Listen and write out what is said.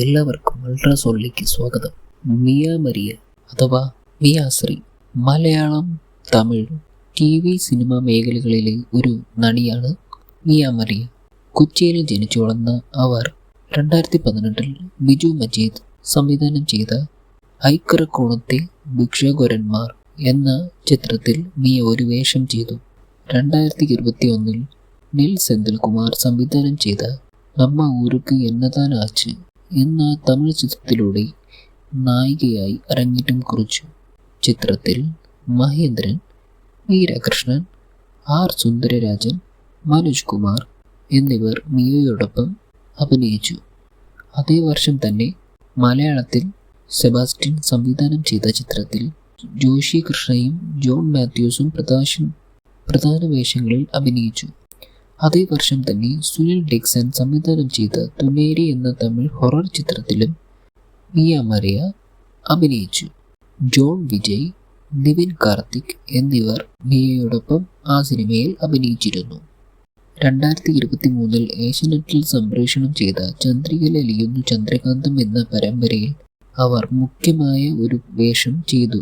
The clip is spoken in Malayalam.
എല്ലാവർക്കും അൾട്രാസോണിലേക്ക് സ്വാഗതം. മിയ മരിയ അഥവാ മിയാശ്രീ മലയാളം, തമിഴ്, TV, സിനിമ മേഖലകളിലെ ഒരു നടിയാണ് മിയ മരിയ. കൊച്ചിയിൽ ജനിച്ചു വളർന്ന അവർ 2018 ബിജു മജീദ് സംവിധാനം ചെയ്ത ഐക്കറക്കോണത്തെ ഭിക്ഷാകരന്മാർ എന്ന ചിത്രത്തിൽ മിയ ഒരു വേഷം ചെയ്തു. 2021 നിൽ സെന്തിൽകുമാർ സംവിധാനം ചെയ്ത നമ്മ ഊരുക്ക് എന്നതാൻ ആച്ച് എന്ന തമിഴ് ചിത്രത്തിലൂടെ നായികയായി അരങ്ങേറ്റം കുറിച്ചു. ചിത്രത്തിൽ മഹേന്ദ്രൻ, വീരകൃഷ്ണൻ, ആർ സുന്ദരരാജൻ, മനോജ് കുമാർ എന്നിവർ മിയയോടൊപ്പം അഭിനയിച്ചു. അതേ വർഷം തന്നെ മലയാളത്തിൽ സെബാസ്റ്റ്യൻ സംവിധാനം ചെയ്ത ചിത്രത്തിൽ ജോഷി കൃഷ്ണയും ജോൺ മാത്യൂസും പ്രധാന വേഷങ്ങളിൽ അഭിനയിച്ചു. അതേ വർഷം തന്നെ സുനിൽ ഡിക്സൺ സംവിധാനം ചെയ്ത തുനേരി എന്ന തമിഴ് ഹൊറർ ചിത്രത്തിലും മിയ മരിയ അഭിനയിച്ചു. ജോൺ വിജയ്, നിവിൻ കാർത്തിക് എന്നിവർ മിയയോടൊപ്പം ആ സിനിമയിൽ അഭിനയിച്ചിരുന്നു. 2023 ഏഷ്യാനെറ്റിൽ സംപ്രേഷണം ചെയ്ത ചന്ദ്രികയിൽ അലിയുന്നു ചന്ദ്രകാന്തം എന്ന പരമ്പരയിൽ അവർ മുഖ്യമായ ഒരു വേഷം ചെയ്തു.